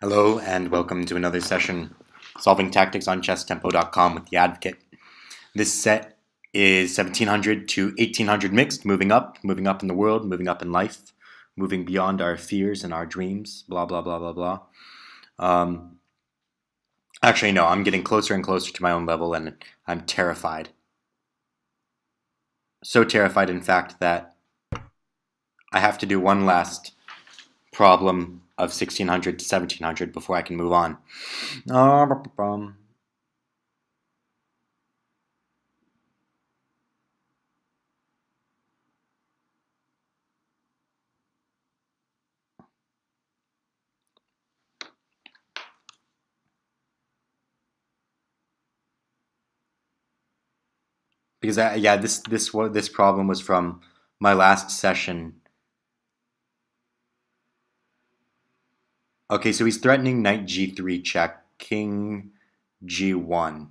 Hello and welcome to another session solving tactics on chesstempo.com with the Advocate. This set is 1700 to 1800 mixed, moving up in the world, moving up in life, moving beyond our fears and our dreams, blah, blah, blah, blah, blah. Um, Actually, no, I'm getting closer and closer to my own level and I'm terrified. So terrified, in fact, that I have to do one last problem of 1600 to 1700 before I can move on. Because this problem was from my last session. Okay, so he's threatening knight g3 check, king g1.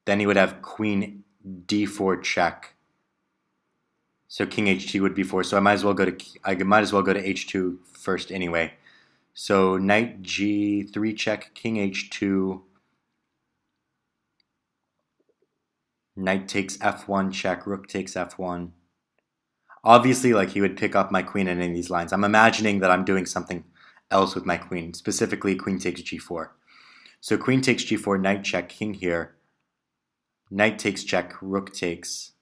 Then he would have queen d4 check. So king h2 would be 4. So I might as well go to h2 first anyway. So knight g3 check, king h2, knight takes f1 check, rook takes f1. Obviously, like, he would pick up my queen in any of these lines. I'm imagining that I'm doing something else with my queen, specifically queen takes g4. So queen takes g4, knight check, king here, knight takes check, rook takes.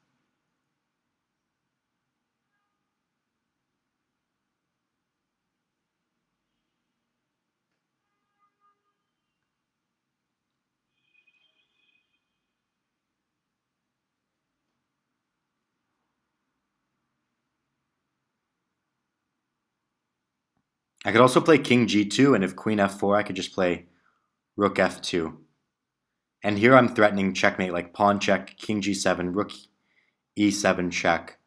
I could also play king g2, and if queen f4, I could just play rook f2. And here I'm threatening checkmate, like pawn check, king g7, rook e7 check,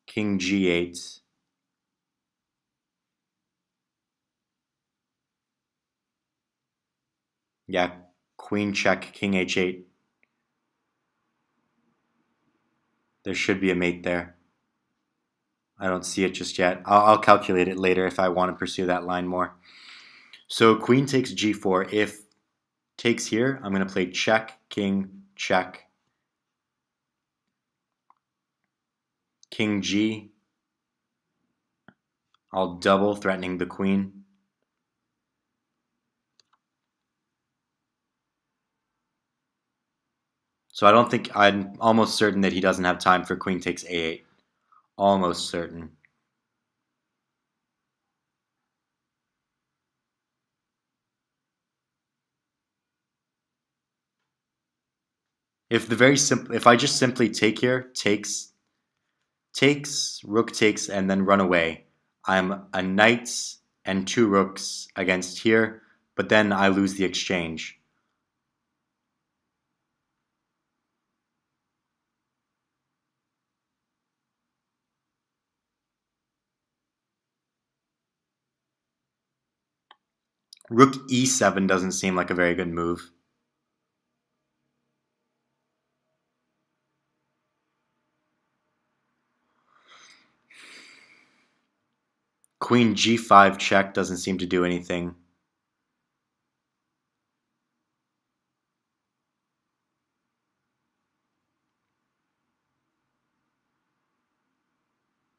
king g8. Yeah, queen check, king h8. There should be a mate there. I don't see it just yet. I'll calculate it later if I want to pursue that line more. So queen takes g4. If takes here, I'm going to play check, king, check, king g. I'll double, threatening the queen. So I'm almost certain that he doesn't have time for queen takes a8. Almost certain. If I just simply take here, takes, rook takes, and then run away, I'm a knight and two rooks against here, but then I lose the exchange. Rook e7 doesn't seem like a very good move. Queen g5 check doesn't seem to do anything.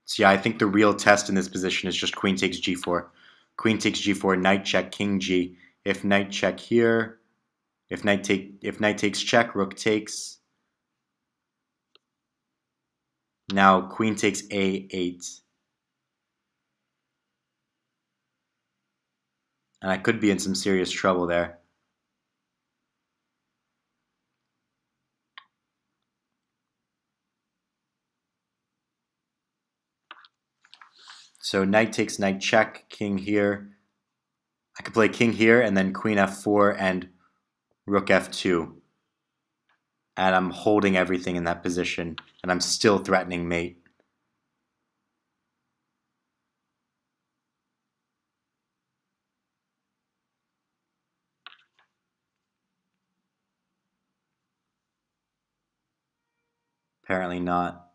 So yeah, I think the real test in this position is just queen takes g4. Queen takes g4, knight check, king g. If knight check here, if knight takes check, rook takes. Now queen takes a8. And I could be in some serious trouble there. So knight takes knight check, king here. I could play king here and then queen f4 and rook f2. And I'm holding everything in that position, and I'm still threatening mate. Apparently not.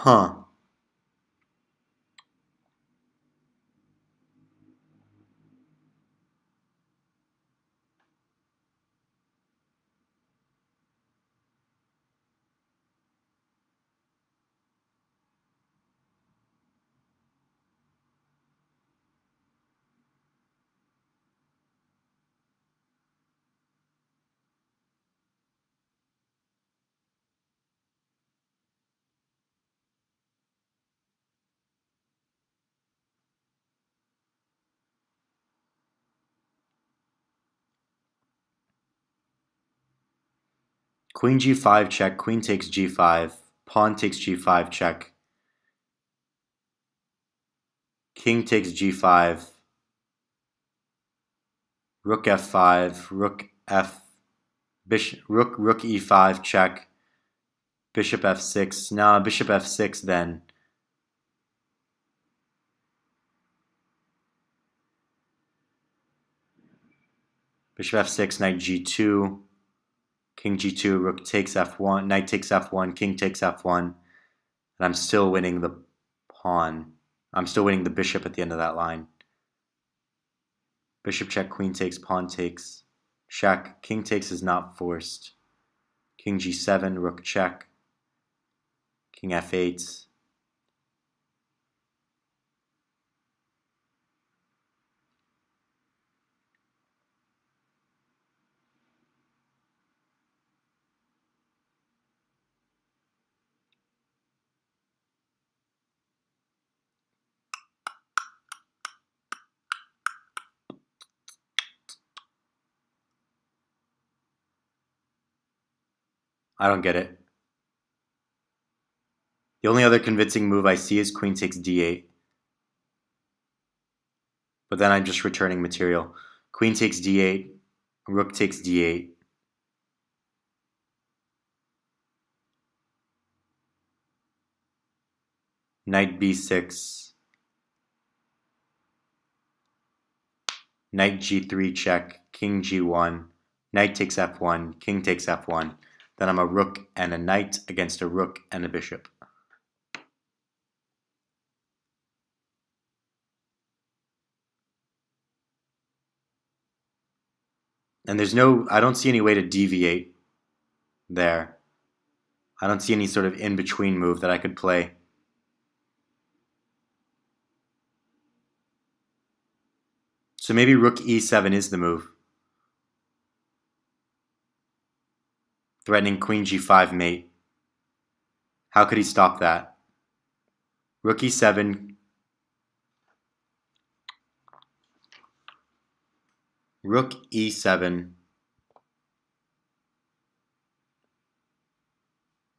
Huh. Queen g5 check, queen takes g5, pawn takes g5 check, king takes g5, rook f5, rook e5 check, bishop f6. Nah, bishop f6 then. Bishop f6, knight g2, king g2, rook takes f1, knight takes f1, king takes f1, and I'm still winning the pawn. I'm still winning the bishop at the end of that line. Bishop check, queen takes, pawn takes, check, king takes is not forced. King g7, rook check, king f8. I don't get it. The only other convincing move I see is queen takes d8. But then I'm just returning material. Queen takes d8, rook takes d8. Knight b6. Knight g3 check, king g1. Knight takes f1, king takes f1. Then I'm a rook and a knight against a rook and a bishop. And I don't see any way to deviate there. I don't see any sort of in-between move that I could play. So maybe rook e7 is the move. Threatening queen g5 mate. How could he stop that? Rook e7. Rook e7.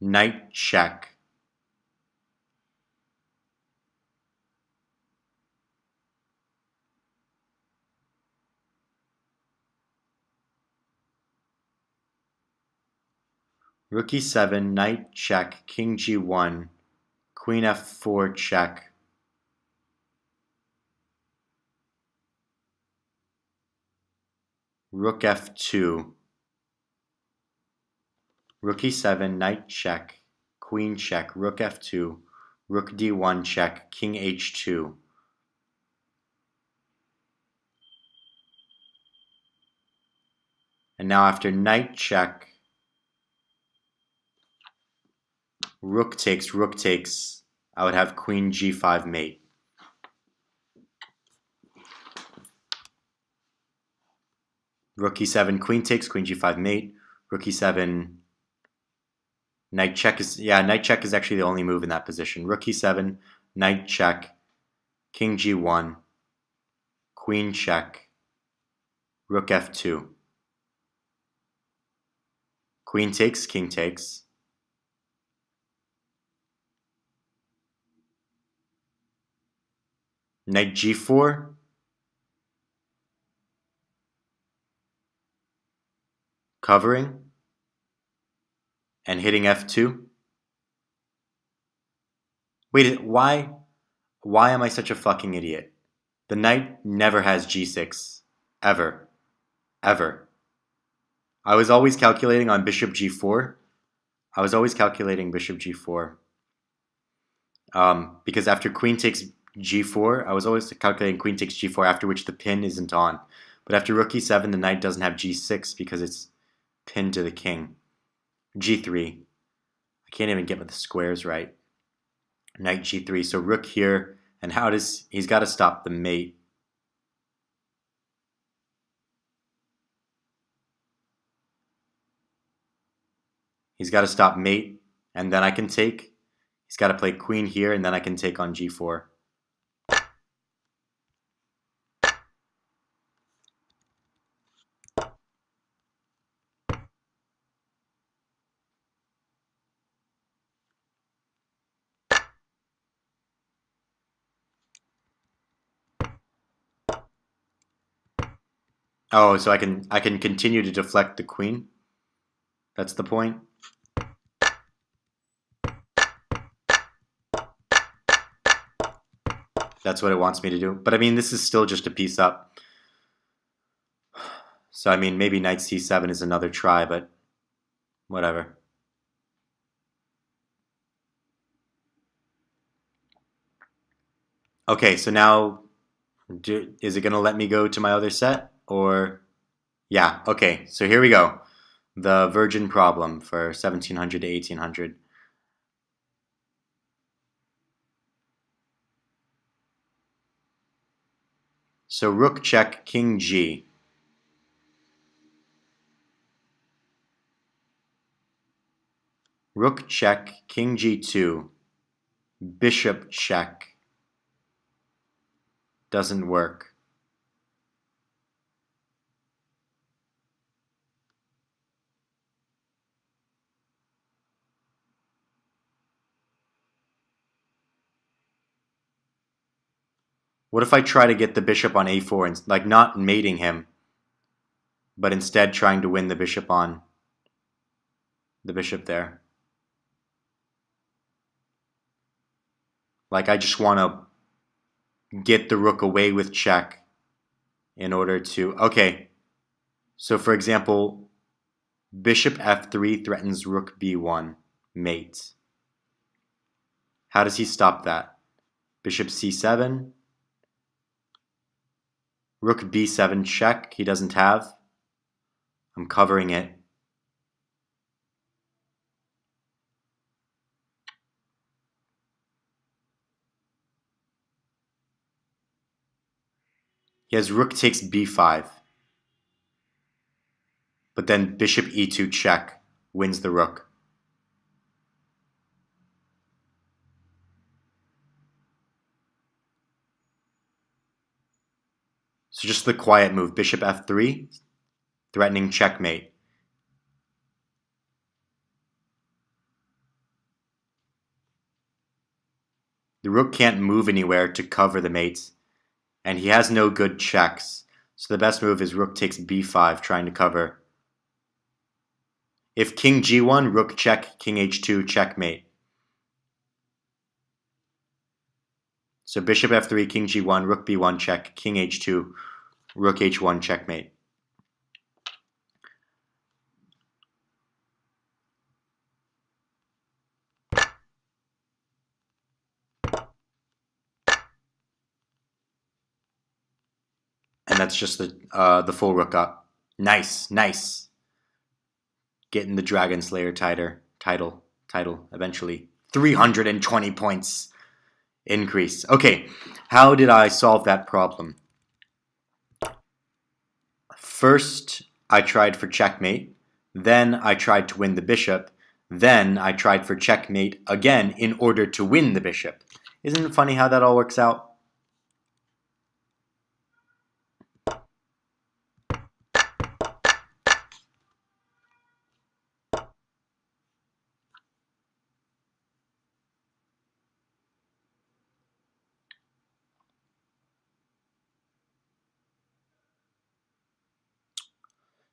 Knight check. Rook e7, knight check, king g1, queen f4 check. Rook f2. Rook e7, knight check, queen check, rook f2, rook d1 check, king h2. And now after knight check, rook takes, I would have queen g5 mate. Rook e7, queen takes, queen g5 mate. Rook e7, knight check is actually the only move in that position. Rook e7, knight check, king g1, queen check, rook f2. Queen takes, king takes. Knight g4. Covering. And hitting f2. Wait, why am I such a fucking idiot? The knight never has g6. Ever. Ever. I was always calculating on bishop g4. I was always calculating bishop g4. Because after queen takes g4, I was always calculating queen takes g4, after which the pin isn't on. But after rook e7, the knight doesn't have g6 because it's pinned to the king. g3. I can't even get the squares right. Knight g3. So rook here, and he's got to stop the mate. He's got to stop mate, and then I can take. He's got to play queen here, and then I can take on g4. Oh, so I can continue to deflect the queen? That's the point? That's what it wants me to do. But I mean, this is still just a piece up. So I mean, maybe knight c7 is another try, but whatever. Okay, so now, is it going to let me go to my other set? Or, yeah, okay, so here we go. The virgin problem for 1700 to 1800. So rook check, king g. Rook check, king g2. Bishop check. Doesn't work. What if I try to get the bishop on a4 and like not mating him, but instead trying to win the bishop on the bishop there? Like I just want to get the rook away with check in order to... Okay, so for example, bishop f3 threatens rook b1, mate. How does he stop that? Bishop c7, rook b7 check, he doesn't have. I'm covering it. He has rook takes b5. But then bishop e2 check wins the rook. So just the quiet move, bishop f3, threatening checkmate. The rook can't move anywhere to cover the mates, and he has no good checks. So the best move is rook takes b5, trying to cover. If king g1, rook check, king h2, checkmate. So bishop f3, king g1, rook b1 check, king h2, rook h1 checkmate. And that's just the full rook up. Nice, nice. Getting the Dragon Slayer title eventually. 320 points increase. Okay, how did I solve that problem? First, I tried for checkmate. Then I tried to win the bishop. Then I tried for checkmate again in order to win the bishop. Isn't it funny how that all works out?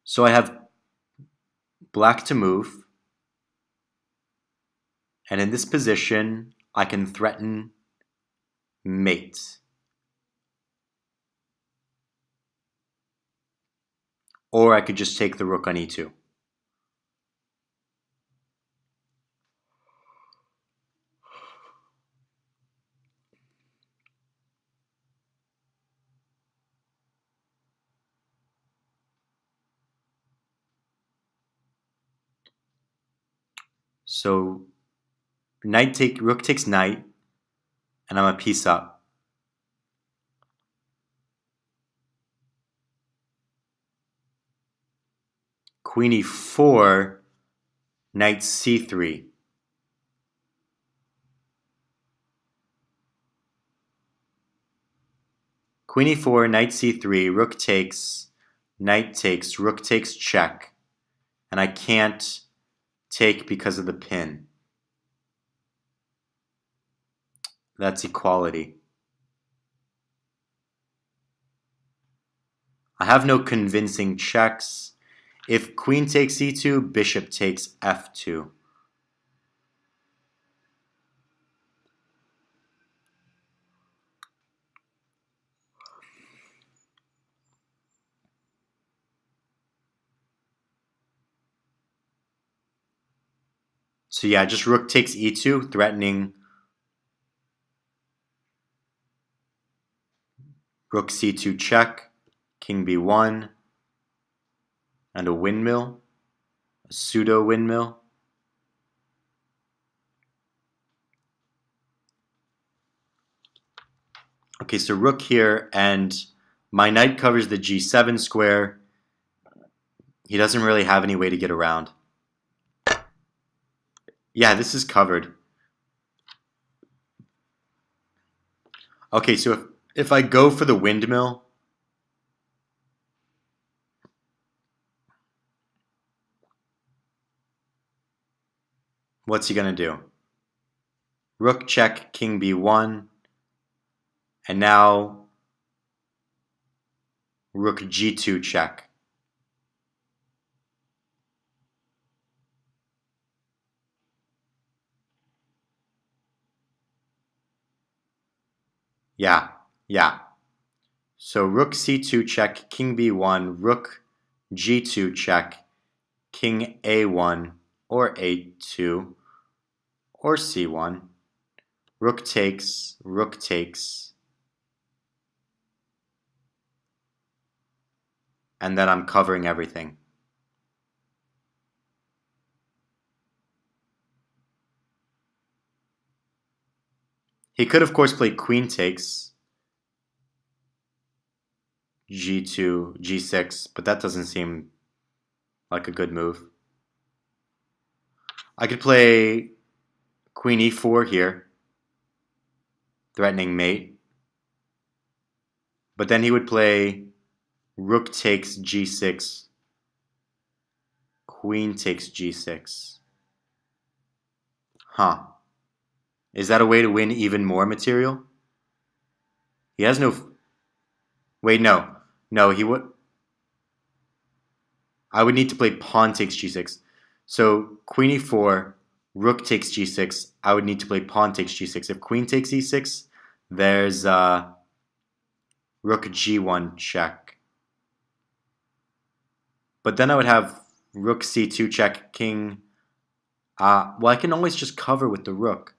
So I have black to move. And in this position, I can threaten mate. Or I could just take the rook on e2. So rook takes knight, and I'm a piece up. Queen e4, knight c3. Queen e4, knight c3, rook takes, knight takes, rook takes check. And I can't take because of the pin. That's equality. I have no convincing checks. If queen takes e2, bishop takes f2. So yeah, just rook takes e2, threatening rook c2 check, king b1, and a windmill, a pseudo windmill. Okay, so rook here, and my knight covers the g7 square. He doesn't really have any way to get around. Yeah, this is covered. Okay, so if I go for the windmill, what's he going to do? Rook check, king b1, and now rook g2 check. Yeah. So rook c2 check, king b1, rook g2 check, king a1 or a2 or c1, rook takes, and then I'm covering everything. He could, of course, play queen takes, g2, g6, but that doesn't seem like a good move. I could play queen e4 here, threatening mate. But then he would play rook takes g6, queen takes g6. Huh. Is that a way to win even more material? He has no... Wait, no. No, he would... I would need to play pawn takes g6. So queen e4, rook takes g6. I would need to play pawn takes g6. If queen takes e6, there's rook g1 check. But then I would have rook c2 check, king... well, I can always just cover with the rook.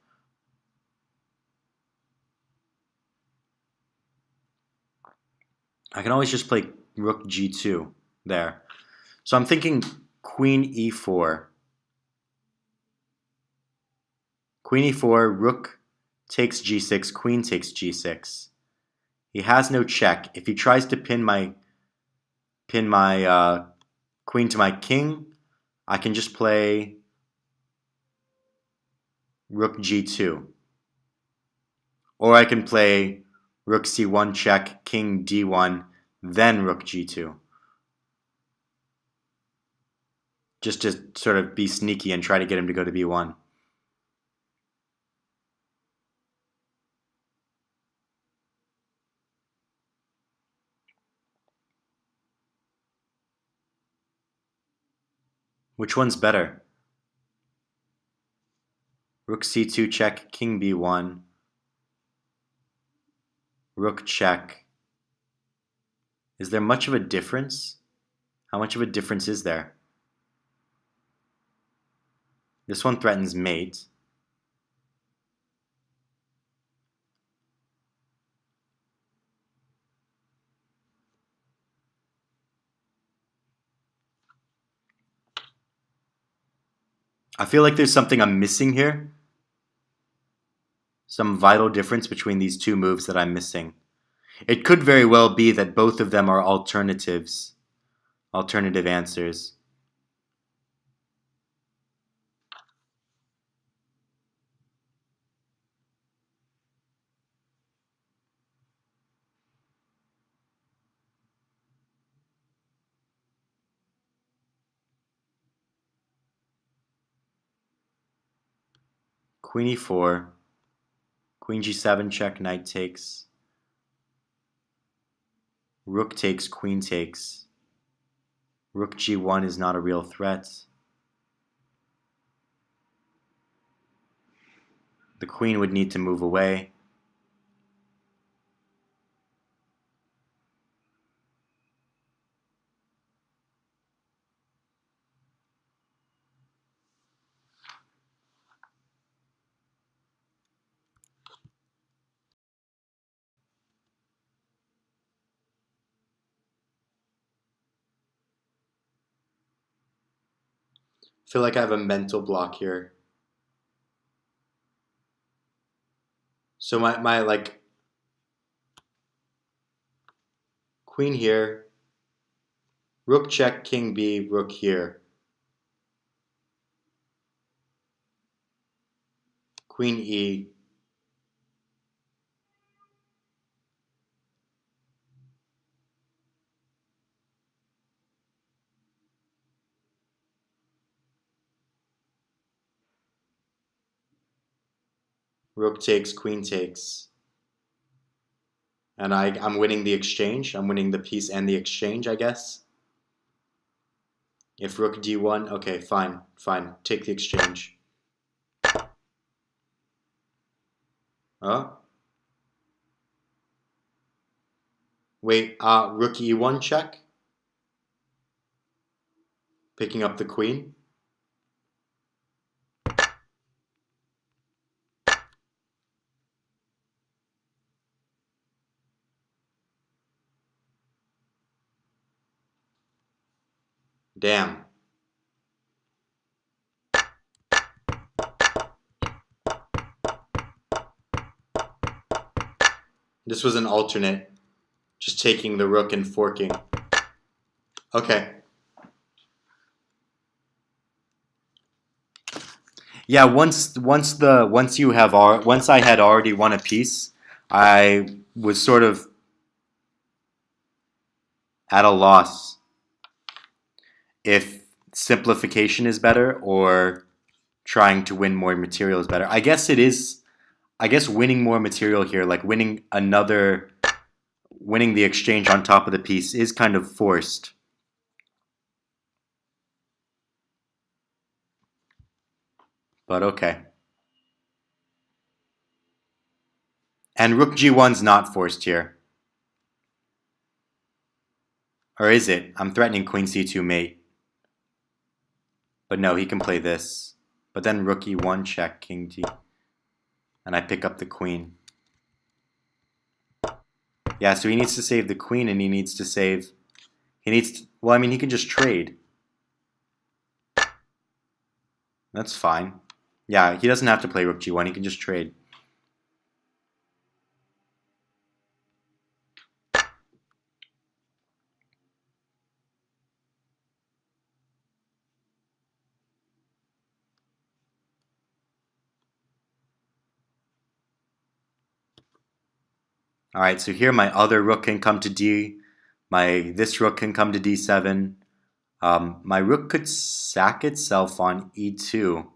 I can always just play rook g2 there. So I'm thinking queen e4. Queen e4, rook takes g6, queen takes g6. He has no check. If he tries to pin my queen to my king, I can just play rook g2. Or I can play rook c1 check, king d1, then rook g2. Just to sort of be sneaky and try to get him to go to b1. Which one's better? Rook c2 check, king b1, rook check. Is there much of a difference? How much of a difference is there? This one threatens mate. I feel like there's something I'm missing here. Some vital difference between these two moves that I'm missing. It could very well be that both of them are alternatives. Alternative answers. Queen e4. Queen g7 check, knight takes. Rook takes, queen takes. Rook g1 is not a real threat. The queen would need to move away. I feel like I have a mental block here. So my like queen here, rook check, king b, rook here. Queen e. Rook takes, queen takes. And I'm winning the exchange. I'm winning the piece and the exchange, I guess. If rook d1, okay, fine, fine. Take the exchange. Oh? Wait, rook e1 check? Picking up the queen? Damn. This was an alternate. Just taking the rook and forking. Okay. Yeah, once I had already won a piece, I was sort of at a loss if simplification is better or trying to win more material is better. I guess it is. I guess winning more material here, like winning the exchange on top of the piece, is kind of forced. But okay. And rook g1's not forced here. Or is it? I'm threatening queen c2 mate. But no, he can play this. But then rook e1 check, king d. And I pick up the queen. Yeah, so he needs to save the queen and he needs to, well, I mean, he can just trade. That's fine. Yeah, he doesn't have to play rook g1, he can just trade. Alright, so here my other rook can come to d. This rook can come to d7. My rook could sack itself on e2.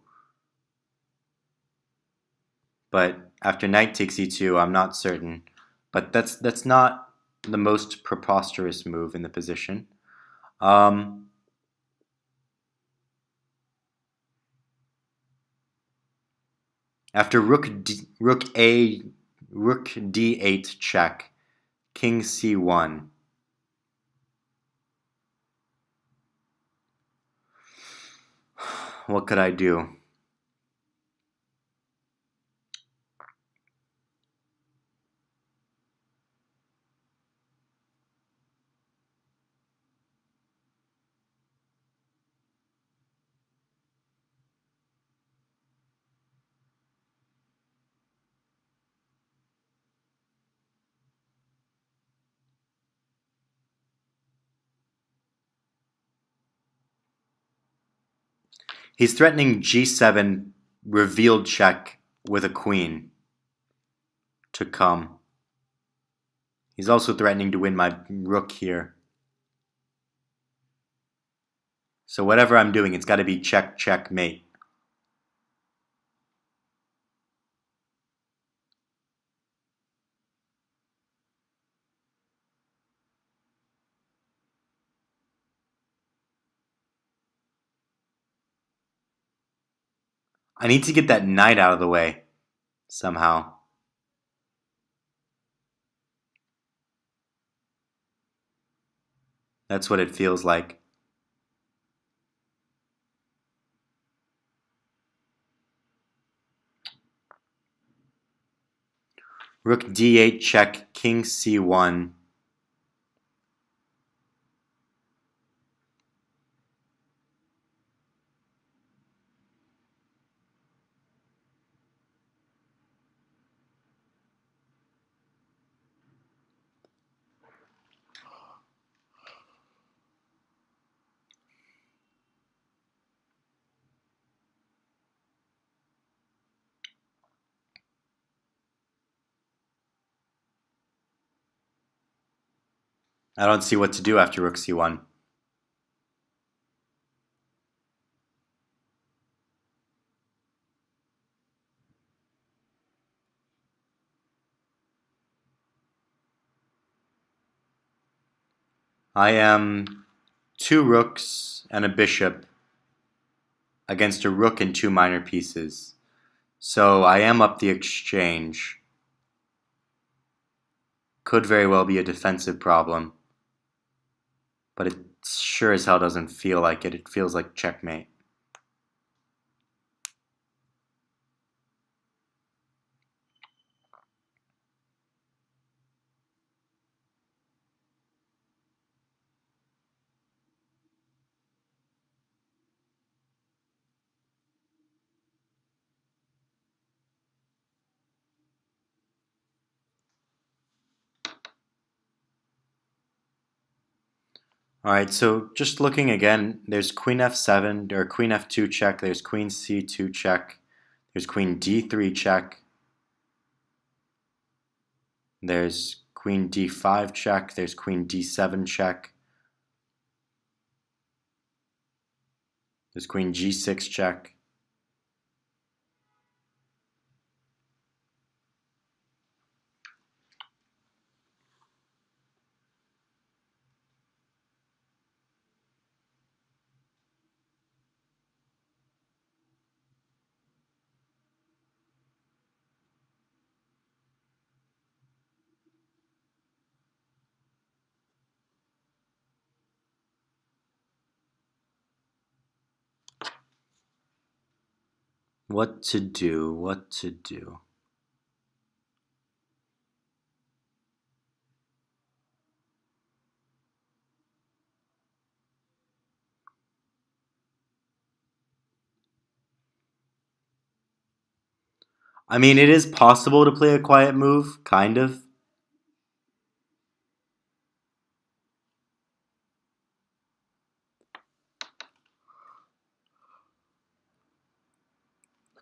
But after knight takes e2, I'm not certain. But that's not the most preposterous move in the position. After rook d8 check, king c1. What could I do? He's threatening g7 revealed check with a queen to come. He's also threatening to win my rook here. So whatever I'm doing, it's got to be check, check, mate. I need to get that knight out of the way somehow. That's what it feels like. Rook d8 check, king c1. I don't see what to do after rook c1. I am 2 rooks and a bishop against a rook and 2 minor pieces. So I am up the exchange. Could very well be a defensive problem. But it sure as hell doesn't feel like it. It feels like checkmate. Alright, so just looking again, there's queen f7, or queen f2 check, there's queen c2 check, there's queen d3 check, there's queen d5 check, there's queen d7 check, there's queen g6 check. What to do, what to do. I mean, it is possible to play a quiet move, kind of.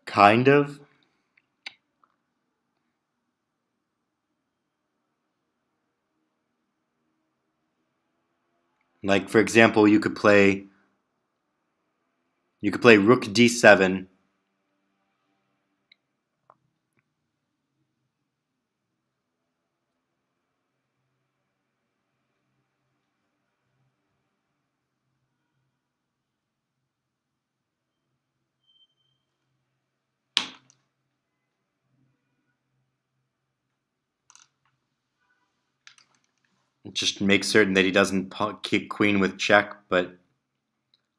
Kind of. Like, for example, you could play rook d7. Just make certain that he doesn't kick queen with check, but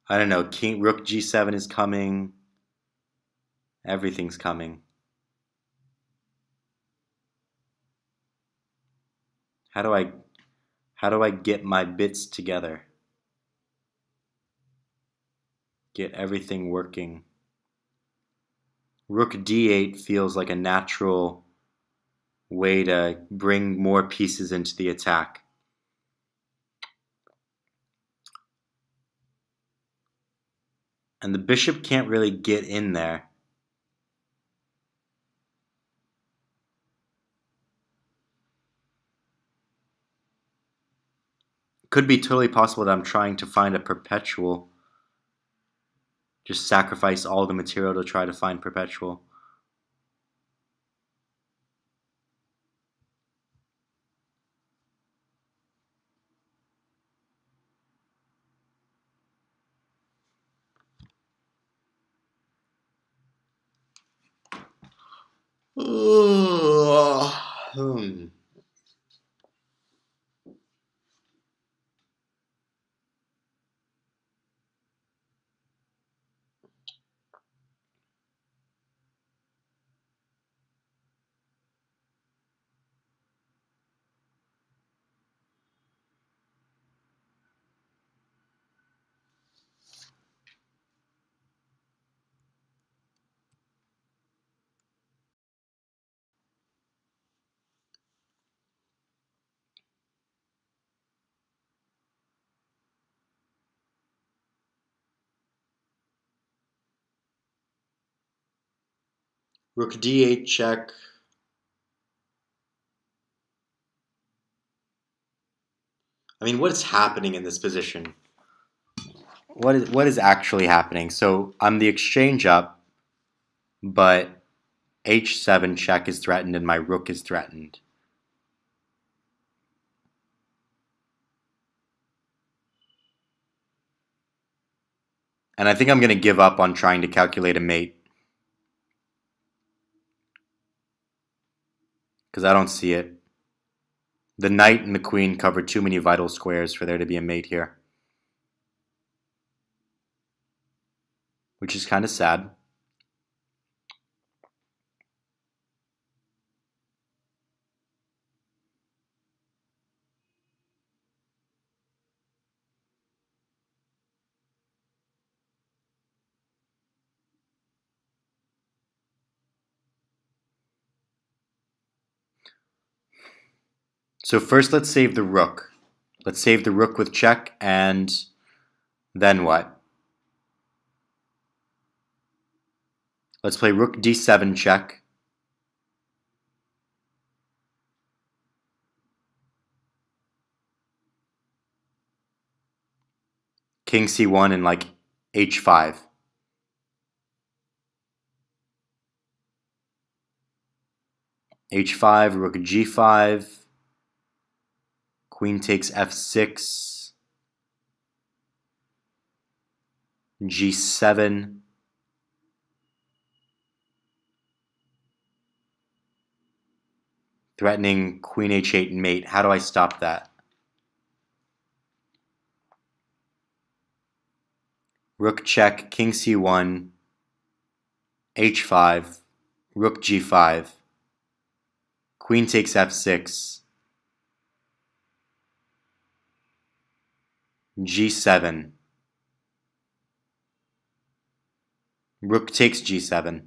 I don't know. King rook g7 is coming. Everything's coming. How do I get my bits together? Get everything working. Rook d8 feels like a natural way to bring more pieces into the attack. And the bishop can't really get in there. Could be totally possible that I'm trying to find a perpetual. Just sacrifice all the material to try to find perpetual. Hmm. Rook d8 check. I mean, what is happening in this position? What is actually happening? So I'm the exchange up, but h7 check is threatened and my rook is threatened. And I think I'm going to give up on trying to calculate a mate. Because I don't see it. The knight and the queen cover too many vital squares for there to be a mate here. Which is kind of sad. So first let's save the rook. Let's save the rook with check, and then what? Let's play rook d7 check. King c1 and like h5. h5, rook g5. Queen takes f6. g7. Threatening queen h8 mate. How do I stop that? Rook check, king c1, h5, rook g5, queen takes f6, g7, rook takes g7.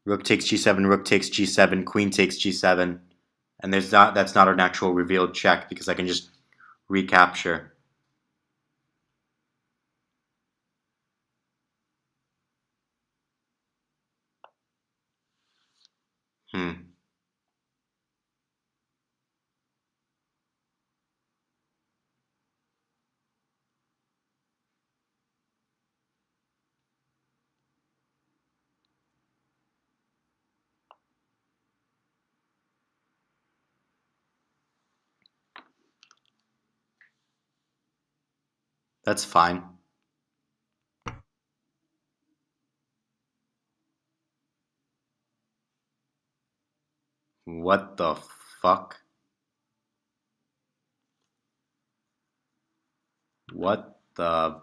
Rook takes g7, rook takes g7, queen takes g7. And that's not an actual revealed check because I can just recapture. That's fine. What the fuck? What the...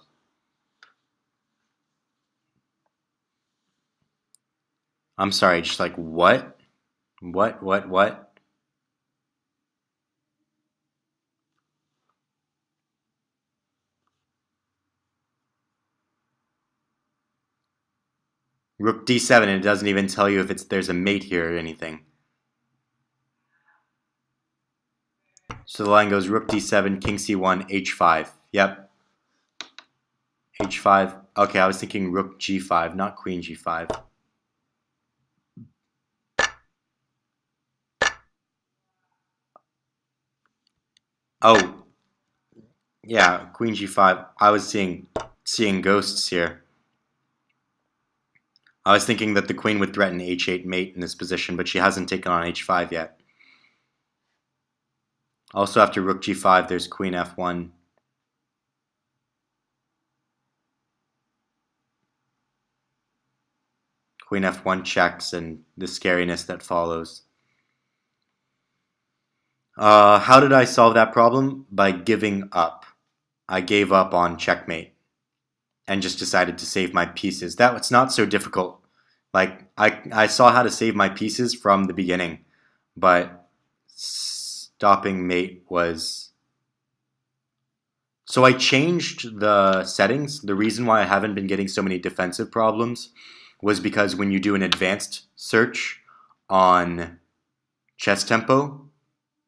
I'm sorry, just like, what? What? Rook d7, and it doesn't even tell you if there's a mate here or anything. So the line goes rook d7, king c1, h5. Yep. h5. Okay, I was thinking rook g5, not queen g5. Oh, yeah, queen g5. I was seeing ghosts here. I was thinking that the queen would threaten h8 mate in this position, but she hasn't taken on h5 yet. Also after rook g5, there's queen f1. Queen f1 checks and the scariness that follows. How did I solve that problem? By giving up. I gave up on checkmate and just decided to save my pieces. That's not so difficult. Like, I saw how to save my pieces from the beginning, but stopping mate was... So I changed the settings. The reason why I haven't been getting so many defensive problems was because when you do an advanced search on Chess Tempo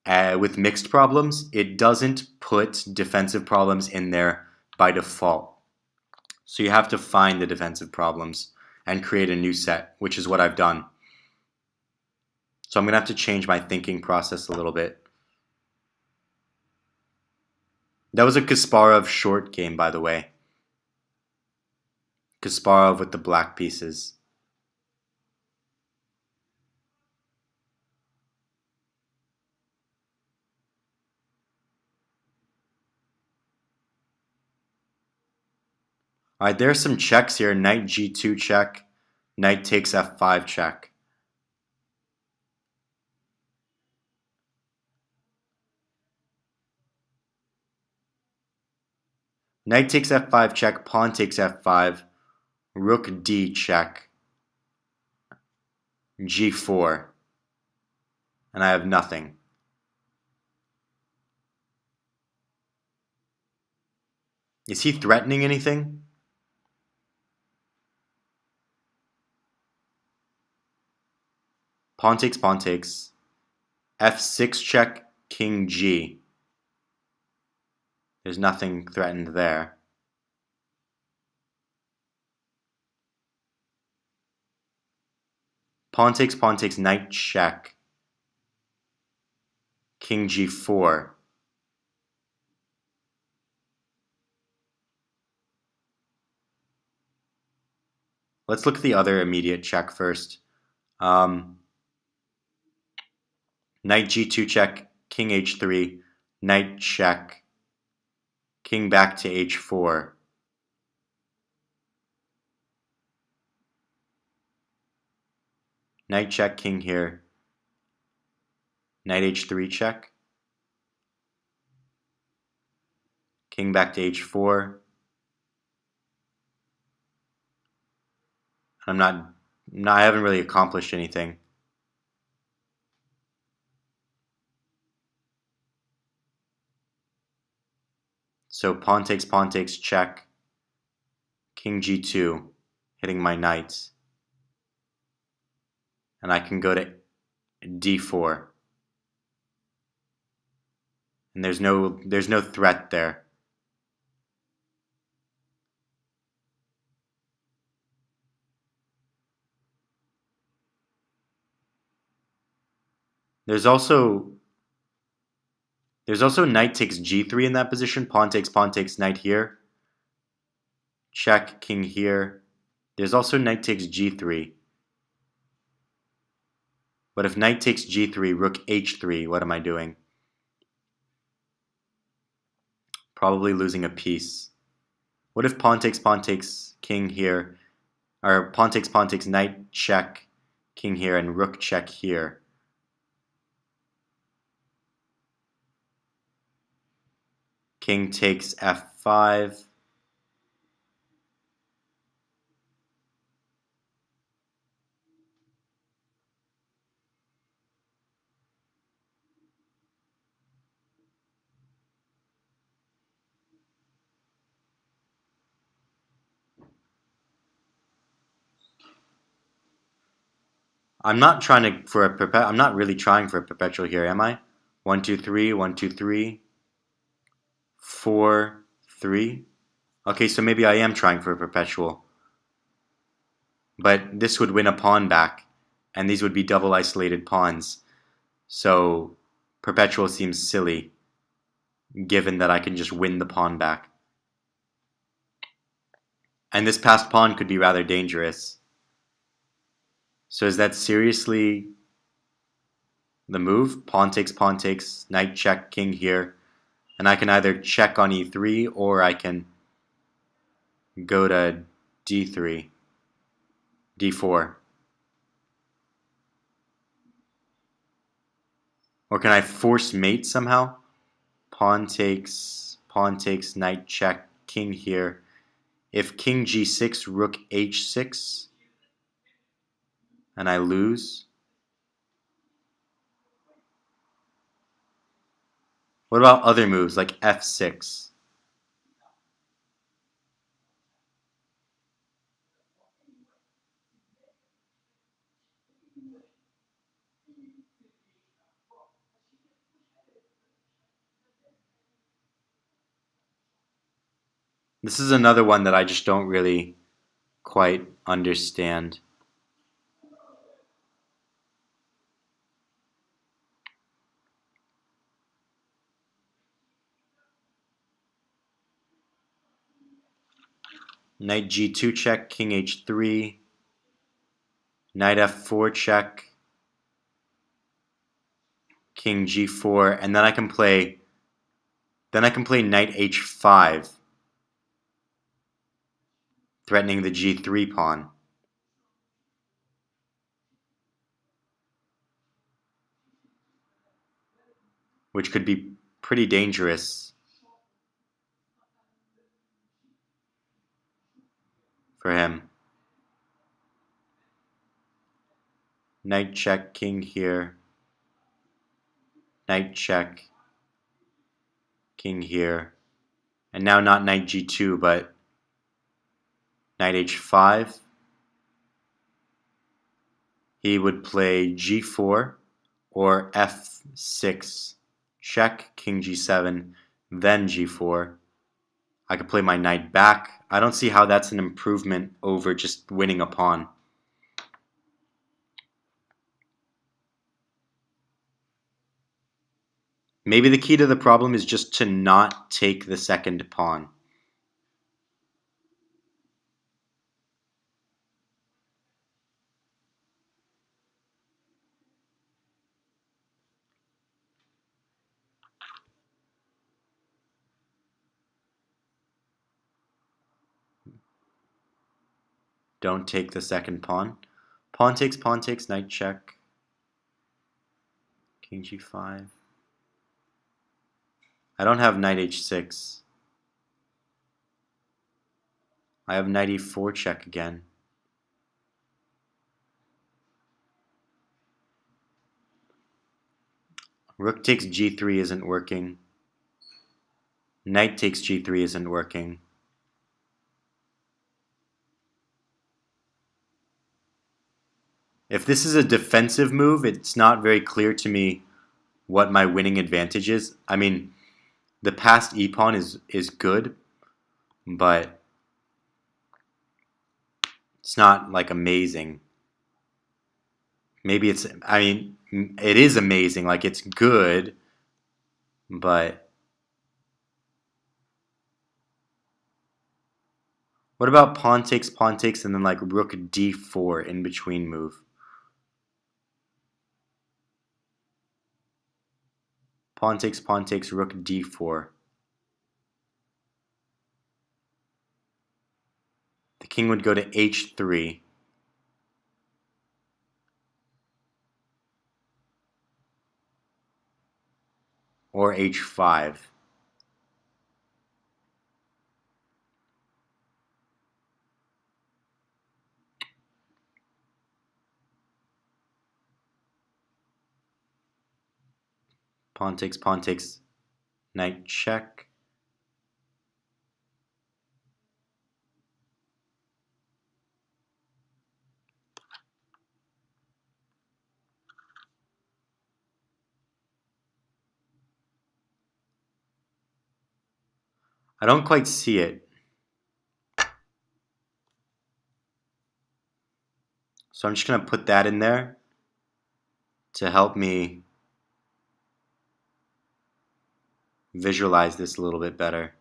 with mixed problems, it doesn't put defensive problems in there by default. So you have to find the defensive problems and create a new set, which is what I've done. So I'm going to have to change my thinking process a little bit. That was a Kasparov short game, by the way. Kasparov with the black pieces. Alright, there's some checks here. Knight g2 check. Knight takes f5 check. Knight takes f5 check. Pawn takes f5. Rook d check. g4. And I have nothing. Is he threatening anything? Pawn takes, pawn takes. f6 check, king g. There's nothing threatened there. Pawn takes, knight check. King g4. Let's look at the other immediate check first. Knight g2 check, king h3, knight check, king back to h4. Knight check, king here. Knight h3 check. King back to h4. I haven't really accomplished anything. So pawn takes, check. King g2, hitting my knights. And I can go to d4. And there's no threat there. There's also knight takes g3 in that position. Pawn takes knight here. Check, king here. There's also knight takes g3. But if knight takes g3, rook h3, what am I doing? Probably losing a piece. What if pawn takes king here? Or pawn takes knight check, king here, and rook check here. King takes f5. I'm not trying to for a I'm not really trying for a perpetual here, am I? 1 2 3, 1 2 3, 4 3. Okay, so maybe I am trying for a perpetual. But this would win a pawn back, and these would be double isolated pawns. So perpetual seems silly, given that I can just win the pawn back. And this passed pawn could be rather dangerous. So is that seriously the move? Pawn takes, knight check, king here. And I can either check on e3 or I can go to d3, d4. Or can I force mate somehow? Pawn takes, knight check, king here. If king g6, rook h6, and I lose. What about other moves like f6? This is another one that I just don't really quite understand. Knight g2 check, king h3, knight f4 check, king g4, and then I can play knight h5, threatening the g3 pawn. Which could be pretty dangerous for him. Knight check, king here. Knight check, king here. And now not knight g2, but knight h5. He would play g4 or f6. Check, king g7, then g4. I could play my knight back. I don't see how that's an improvement over just winning a pawn. Maybe the key to the problem is just to not take the second pawn. Don't take the second pawn. Pawn takes, knight check. King g5. I don't have knight h6. I have knight e4 check again. Rook takes g3 isn't working. Knight takes g3 isn't working. If this is a defensive move, it's not very clear to me what my winning advantage is. I mean, the passed e-pawn is good, but it's not like amazing. Maybe it's, I mean, it is amazing, like it's good, but what about pawn takes, and then like rook d4 in between move? Pawn takes, rook d4. The king would go to h3. Or h5. Pawn takes, knight check. I don't quite see it. So I'm just going to put that in there to help me visualize this a little bit better.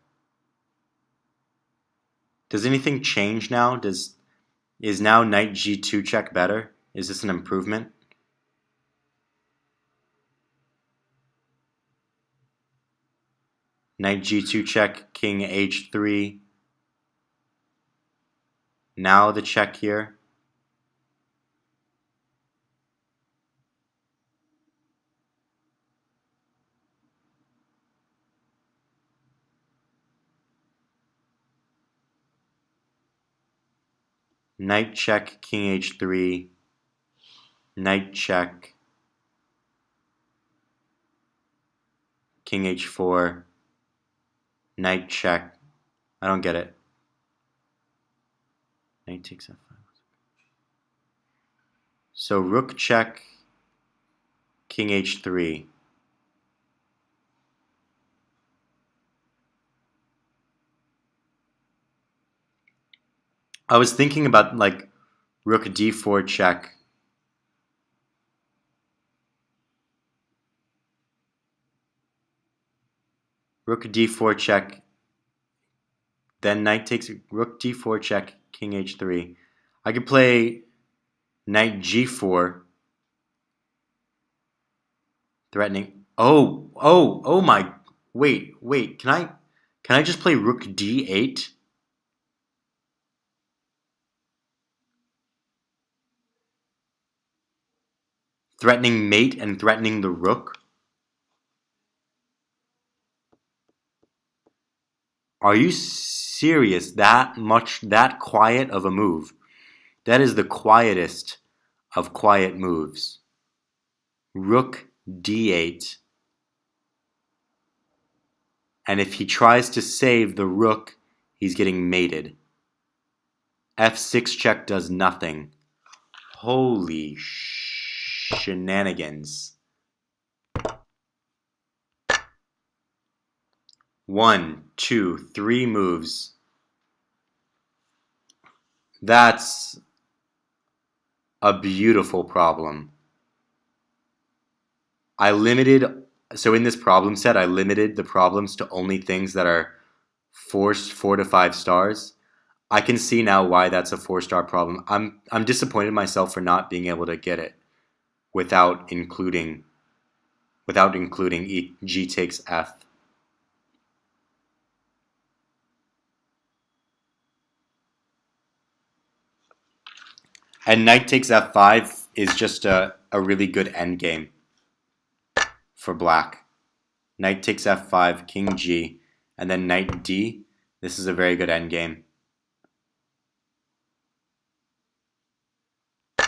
Does anything change now? Is now knight g2 check better? Is this an improvement? Knight g2 check, king h3. Now the check here. Knight check, king h3. Knight check, king h4. Knight check. I don't get it. Knight takes f5. So rook check, king h3. I was thinking about like rook d4 check. Rook d4 check. Then knight takes rook d4 check, king h3. I could play knight g4, threatening. Oh my. Wait. Can I just play rook d8? Threatening mate and threatening the rook? Are you serious? That quiet of a move? That is the quietest of quiet moves. Rook d8. And if he tries to save the rook, he's getting mated. f6 check does nothing. Holy shenanigans. 1, 2, 3 moves. That's a beautiful problem. So in this problem set, I limited the problems to only things that are forced 4 to 5 stars. I can see now why that's a 4-star problem. I'm disappointed in myself for not being able to get it without including G takes F. And knight takes F5 is just a really good endgame for black. Knight takes F5, king G, and then knight D. This is a very good endgame.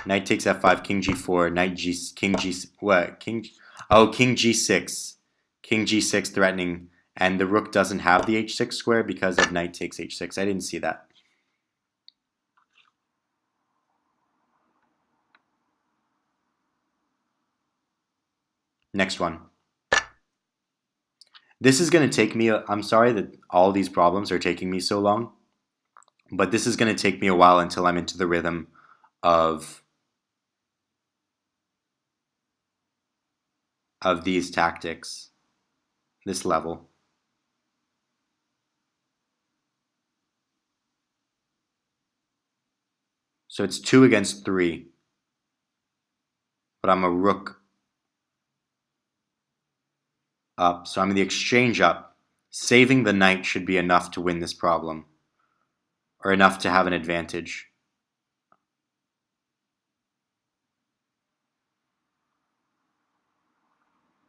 Knight takes F5, king G4, knight G, king G, what? King G6. King G6 threatening, and the rook doesn't have the H6 square because of knight takes H6. I didn't see that. Next one. This is going to take me, I'm sorry that all these problems are taking me so long, but this is going to take me a while until I'm into the rhythm of these tactics, this level. So it's 2 against 3, but I'm a rook up, so I'm in the exchange up. Saving the knight should be enough to win this problem, or enough to have an advantage.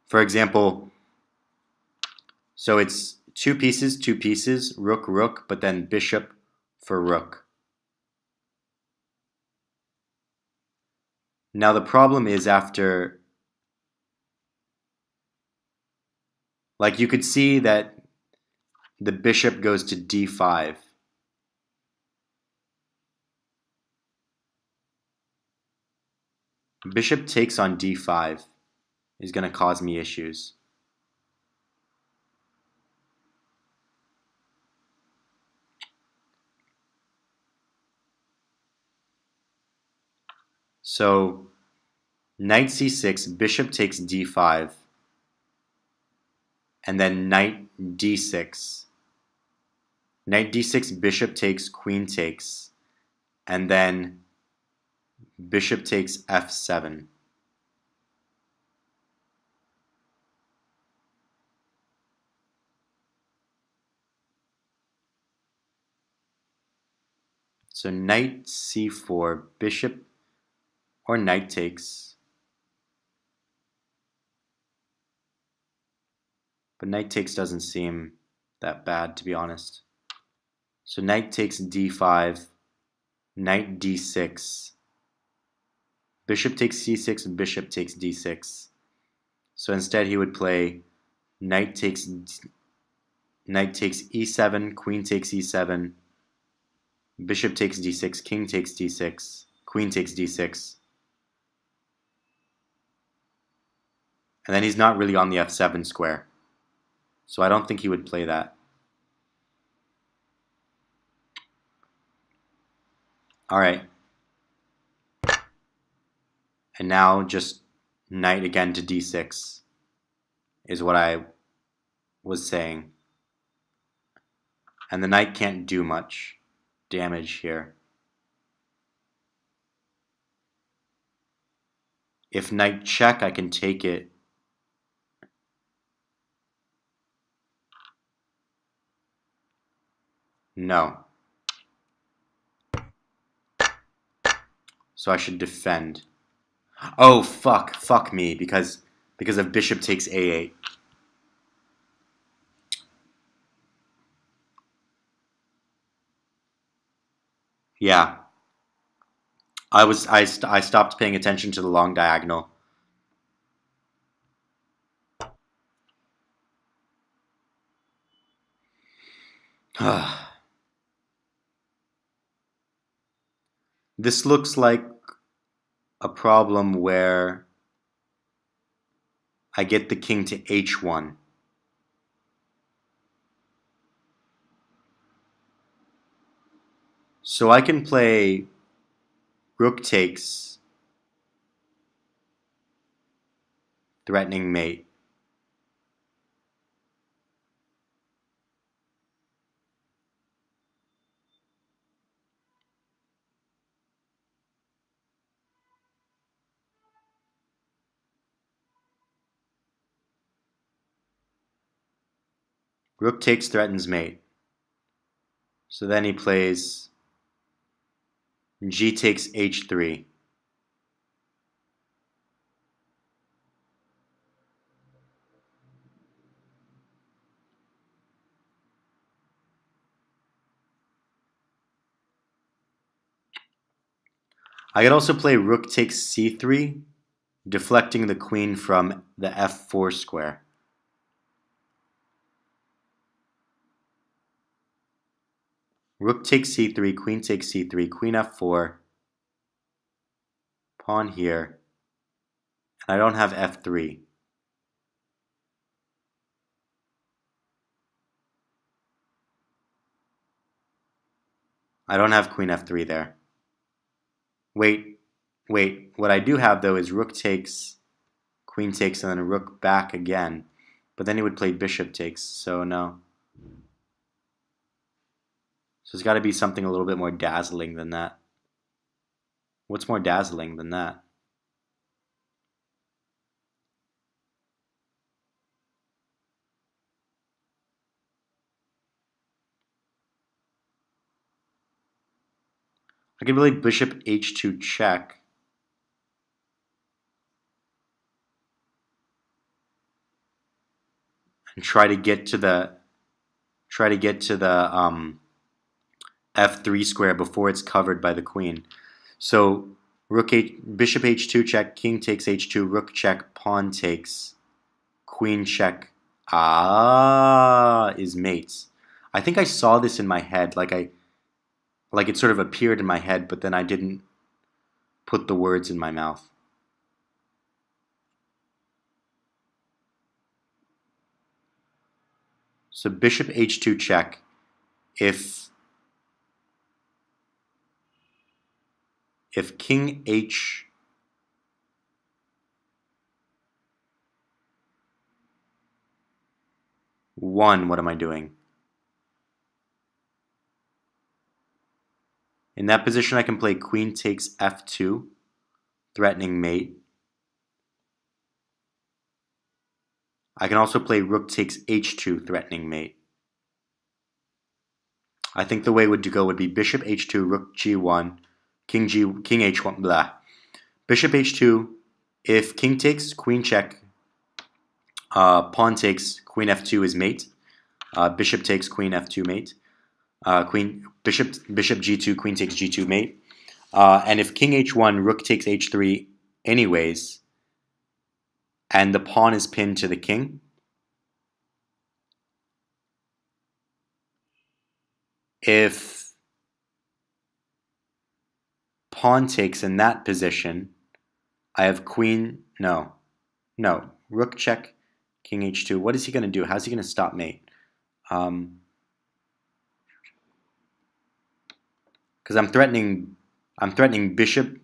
For example, so it's 2 pieces, rook, rook, but then bishop for rook. Now the problem is after, like you could see that the bishop goes to d5. Bishop takes on d5 is going to cause me issues. So knight c6, bishop takes d5, and then knight d6. Knight d6, bishop takes, queen takes, and then bishop takes f7. So knight c4, bishop or knight takes. But knight takes doesn't seem that bad, to be honest. So knight takes d5, knight d6, bishop takes c6, and bishop takes d6. So instead he would play knight takes e7, queen takes e7, bishop takes d6, king takes d6, queen takes d6. And then he's not really on the f7 square. So I don't think he would play that. Alright. And now just knight again to d6 is what I was saying. And the knight can't do much damage here. If knight check, I can take it. No. So I should defend. Oh, fuck. Fuck me, because of bishop takes a8. Yeah. I stopped paying attention to the long diagonal. This looks like a problem where I get the king to h1. So I can play rook takes, threatening mate. Rook takes, threatens mate. So then he plays g takes h3. I could also play rook takes c3, deflecting the queen from the f4 square. Rook takes c3, queen takes c3, queen f4, pawn here, and I don't have f3. I don't have queen f3 there. Wait, what I do have though is rook takes, queen takes, and then a rook back again. But then he would play bishop takes, so no. So it's got to be something a little bit more dazzling than that. What's more dazzling than that? I could play bishop h2 check. And try to get to the f3 square before it's covered by the queen. So bishop h2 check, king takes h2, rook check, pawn takes, queen check. Is mates. I think I saw this in my head, like it sort of appeared in my head, but then I didn't put the words in my mouth. So bishop h2 check. If king h 1, what am I doing? In that position, I can play queen takes f2, threatening mate. I can also play rook takes h2, threatening mate. I think the way to go would be bishop h2, rook g1, king h1, blah. Bishop h2, if king takes, queen check, pawn takes, queen f2 is mate. Bishop takes, queen f2 mate. Bishop g2, queen takes g2 mate. And if king h1, rook takes h3 anyways, and the pawn is pinned to the king, if pawn takes in that position, I have queen, no, rook check, king h2. What is he going to do? How's he going to stop mate? Because I'm threatening bishop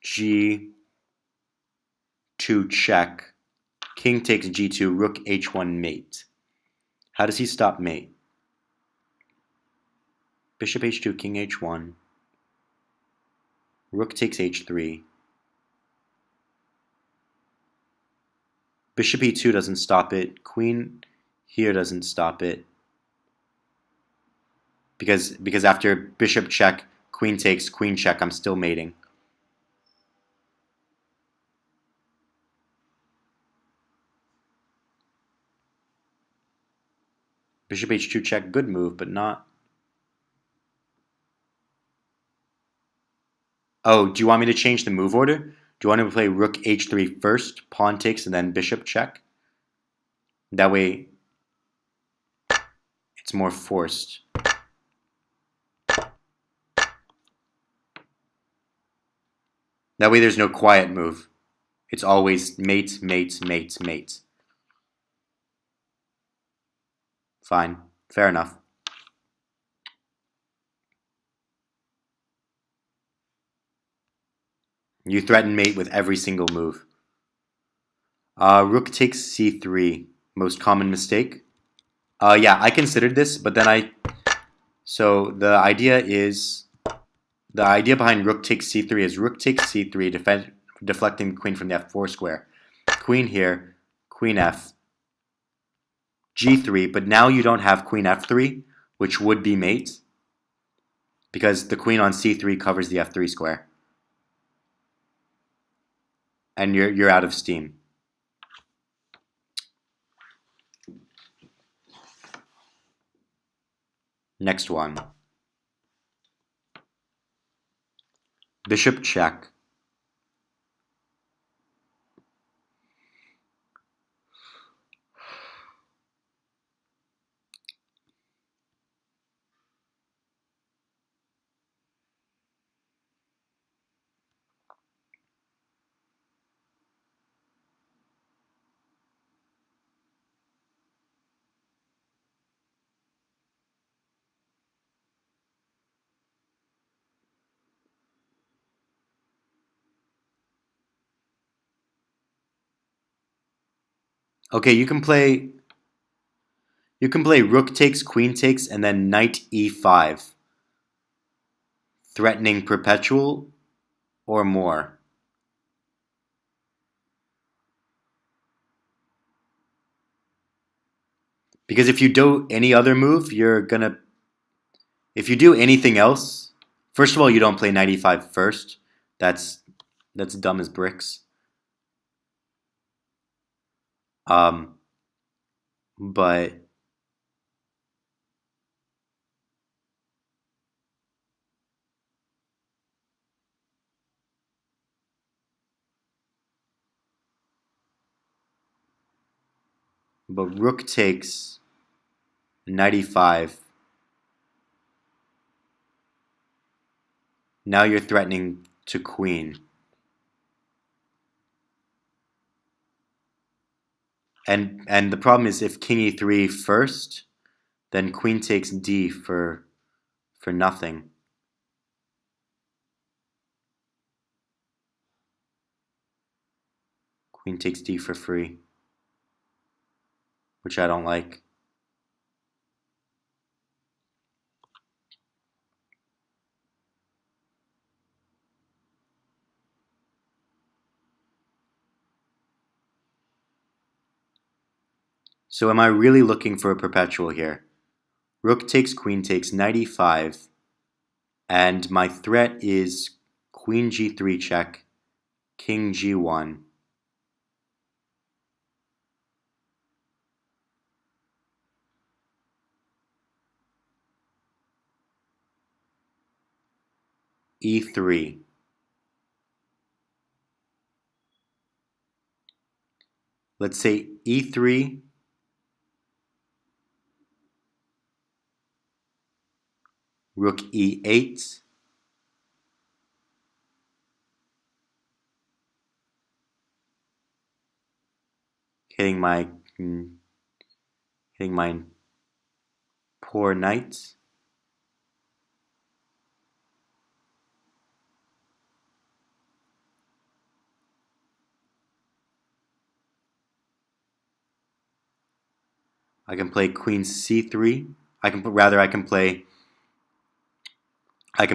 g2 check, king takes g2, rook h1 mate. How does he stop mate? Bishop h2, king h1, rook takes h3. Bishop e2 doesn't stop it. Queen here doesn't stop it. Because after bishop check, queen takes, queen check, I'm still mating. Bishop h2 check, good move, but not... Oh, do you want me to change the move order? Do you want to play rook h3 first, pawn takes, and then bishop check? That way, it's more forced. That way there's no quiet move. It's always mate, mate, mate, mate. Fine. Fair enough. You threaten mate with every single move. Rook takes c3. Most common mistake. Yeah, I considered this, but then So the idea behind rook takes c3 is rook takes c3, deflecting the queen from the f4 square. Queen here, queen f, g3, but now you don't have queen f3, which would be mate, because the queen on c3 covers the f3 square. And you're out of steam. Next one. Bishop check. Okay, you can play rook takes, queen takes, and then knight e5, threatening perpetual or more. Because if you do any other move, if you do anything else, first of all, you don't play knight e5 first. That's dumb as bricks. Um, but rook takes knight e5. Now you're threatening to queen. And the problem is if king e3 first, then queen takes d for nothing. Queen takes d for free. which I don't like. So am I really looking for a perpetual here? Rook takes, queen takes, knight e5, and my threat is queen g3 check, king g1. e3. Let's say e3, rook e8, hitting my poor knight. I can play queen c3. I can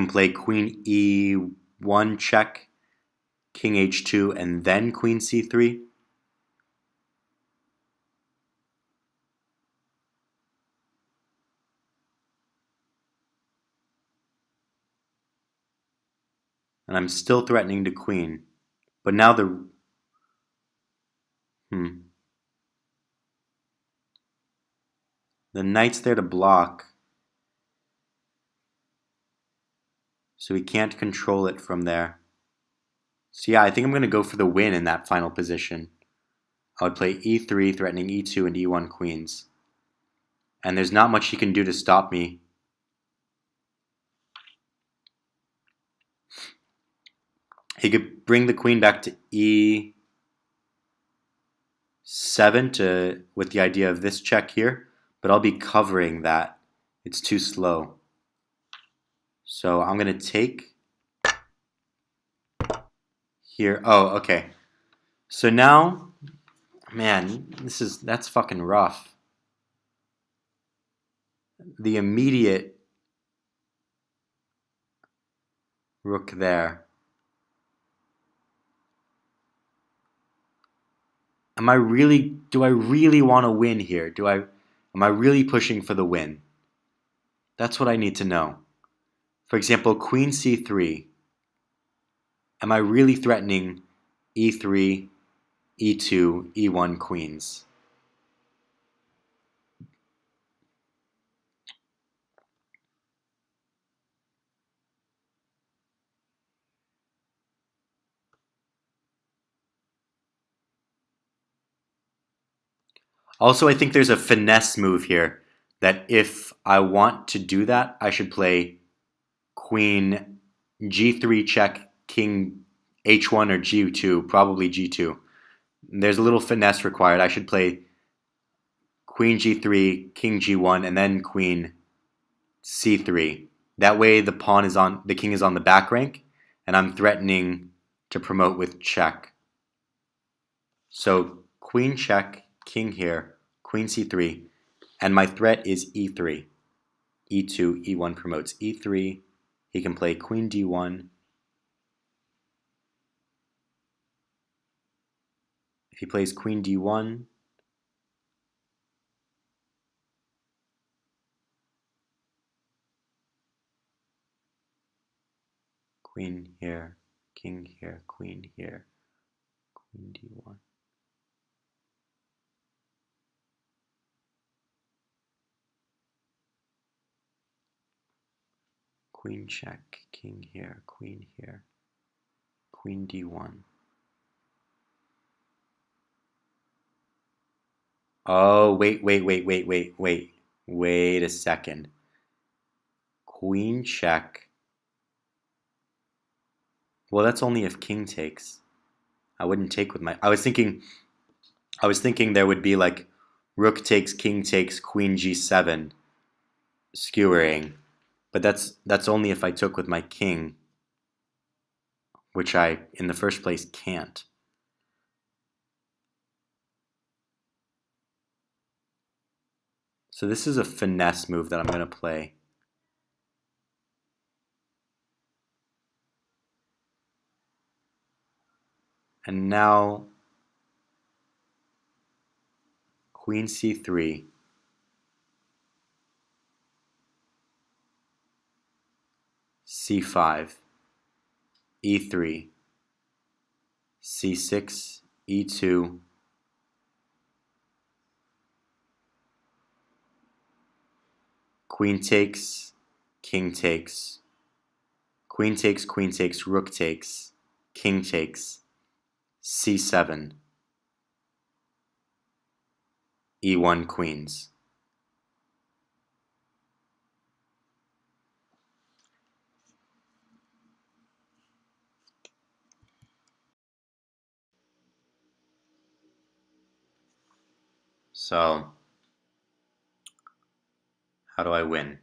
play queen e1 check, king h2, and then queen c3. And I'm still threatening the queen. But now the knight's there to block, so he can't control it from there. So yeah, I think I'm going to go for the win in that final position. I would play e3, threatening e2 and e1 queens. And there's not much he can do to stop me. He could bring the queen back to e7 with the idea of this check here, but I'll be covering that. It's too slow. So I'm going to take here. Oh, okay. So now, man, that's fucking rough. The immediate rook there. Do I really want to win here? Am I really pushing for the win? That's what I need to know. For example, queen c3. Am I really threatening e3, e2, e1 queens? Also, I think there's a finesse move here that if I want to do that, I should play queen g3 check, king h1 or g2, probably g2. There's a little finesse required. I should play queen g3, king g1, and then queen c3. That way the king is on the back rank, and I'm threatening to promote with check. So queen check, king here, queen c3, and my threat is e3. e2, e1 promotes e3. He can play queen d1. If he plays queen d1, queen here, king here, queen here, queen d1. Queen check, king here, queen d1. Oh, wait. Wait a second. Queen check. Well, that's only if king takes. I wouldn't take with my... I was thinking there would be like rook takes, king takes, queen g7 skewering. But that's only if I took with my king, which I, in the first place, can't. So this is a finesse move that I'm going to play. And now Queen C3. C5. E3. C6. E2. Queen takes, king takes. Queen takes, rook takes, king takes. C7. E1 queens. So, how do I win?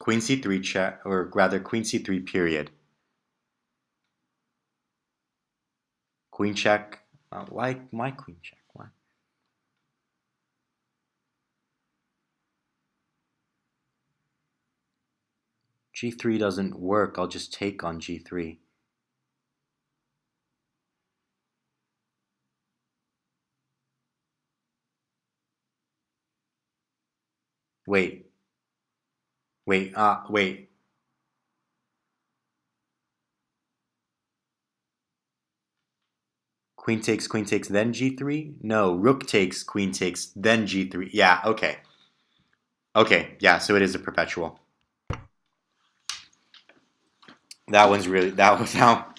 Queen C3 check, or rather Queen C3 period. Queen check. Why queen check? Why? G3 doesn't work. I'll just take on G3. Wait. Wait. Wait. Queen takes, then G3? No, rook takes, queen takes, then G3. Yeah, okay. Okay, yeah, so it is a perpetual. That was how.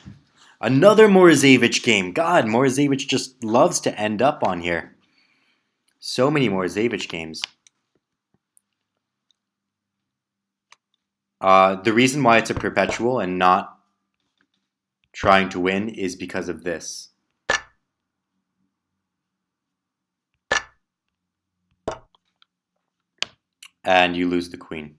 Another Morozevich game. God, Morozevich just loves to end up on here. So many Morozevich games. The reason why it's a perpetual and not trying to win is because of this. And you lose the queen.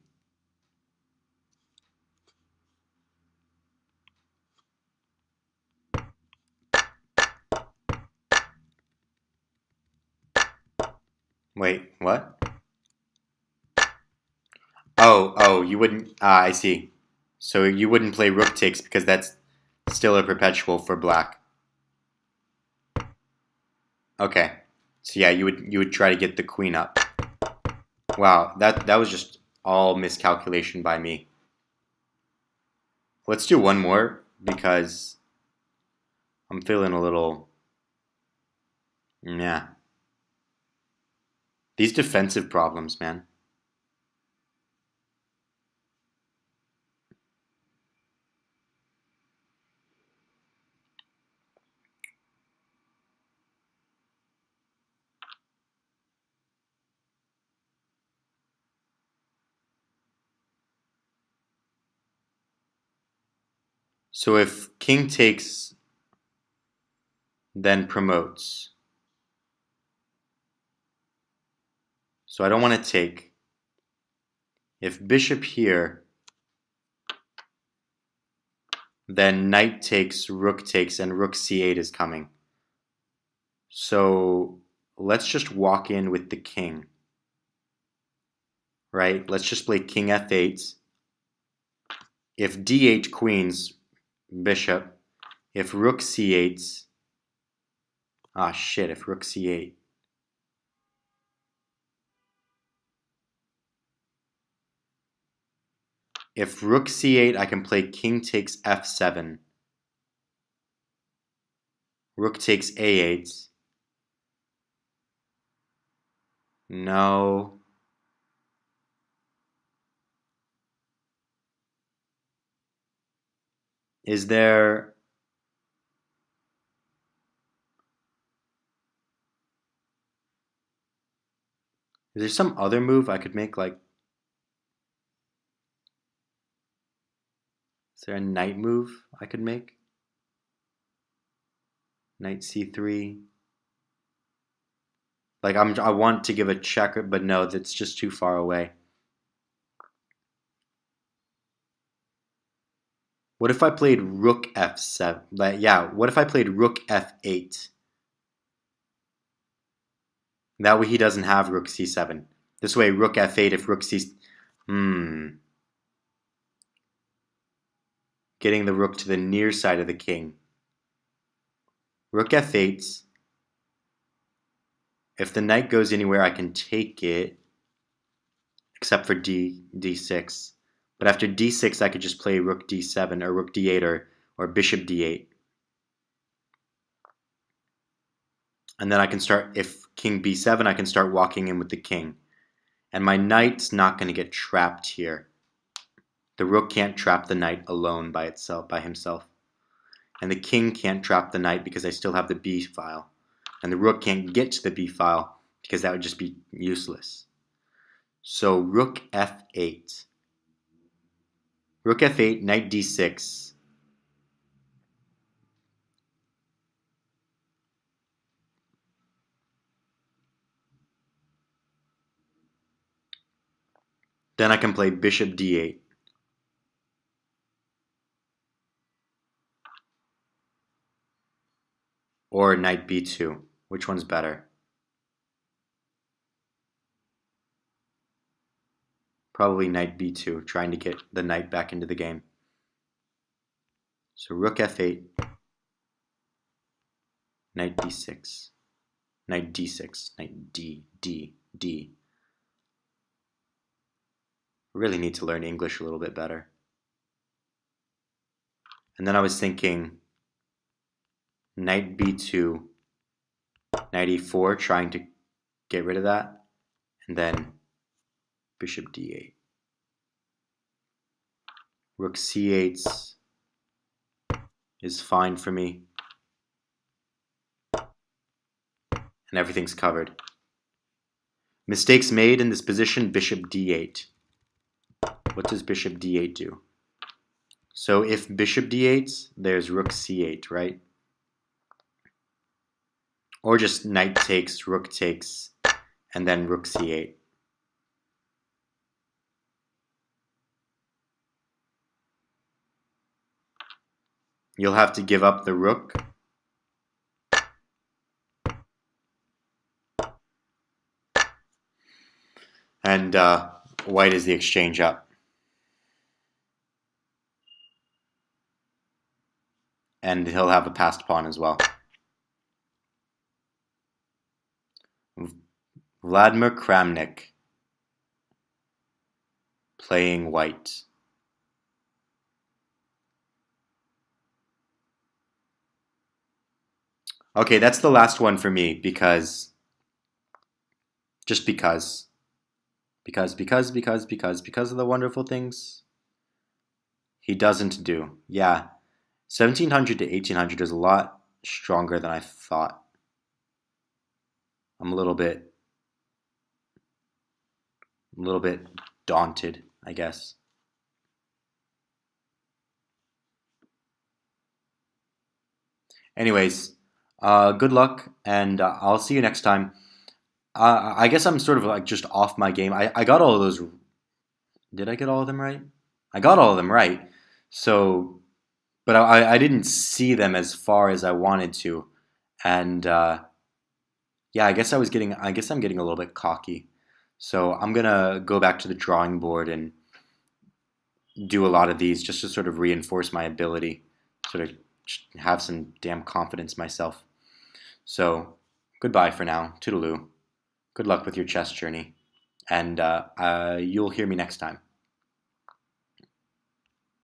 Wait, what? Oh, you wouldn't. I see. So you wouldn't play rook takes because that's still a perpetual for black. Okay. So yeah, you would try to get the queen up. Wow, that was just all miscalculation by me. Let's do one more because I'm feeling a little. Yeah. These defensive problems, man. So if king takes, then promotes. So I don't want to take. If bishop here, then knight takes, and rook c8 is coming. So let's just walk in with the king. Right? Let's just play king f8. If d8 queens, bishop. If rook c8, if rook c8. If rook c8, I can play king takes f7. Rook takes a8. No. Is there some other move I could make? Like, is there a knight move I could make? Knight c3. Like I want to give a check, but no, that's just too far away. What if I played rook f7? Yeah, what if I played rook f8? That way he doesn't have rook c7. This way, rook f8 if rook c... Getting the rook to the near side of the king. Rook f8. If the knight goes anywhere, I can take it, except for d6. But after d6, I could just play rook d7 or rook d8 or bishop d8. And then I can start, if king b7, I can start walking in with the king. And my knight's not going to get trapped here. The rook can't trap the knight alone by himself. And the king can't trap the knight because I still have the b file. And the rook can't get to the b file because that would just be useless. So rook f8. Rook f8, knight d6. Then I can play bishop d8. Or knight b2. Which one's better? Probably knight b2, trying to get the knight back into the game. So rook f8, knight d6, knight d6, knight d. Really need to learn English a little bit better. And then I was thinking knight b2, knight e4, trying to get rid of that, and then bishop d8. Rook c8 is fine for me. And everything's covered. Mistakes made in this position, bishop d8. What does bishop d8 do? So if bishop d8, there's rook c8, right? Or just knight takes, rook takes, and then rook c8. You'll have to give up the rook. And white is the exchange up. And he'll have a passed pawn as well. Vladimir Kramnik playing white. Okay, that's the last one for me because of the wonderful things he doesn't do. Yeah, 1700 to 1800 is a lot stronger than I thought. I'm a little bit daunted, I guess. Anyways, good luck, and I'll see you next time. I guess I'm sort of like just off my game. I got all of those. Did I get all of them right? I got all of them right. So, but I didn't see them as far as I wanted to, and yeah, I guess I'm getting a little bit cocky. So I'm gonna go back to the drawing board and do a lot of these just to sort of reinforce my ability, sort of have some damn confidence myself. So goodbye for now. Toodaloo. Good luck with your chess journey, and you'll hear me next time.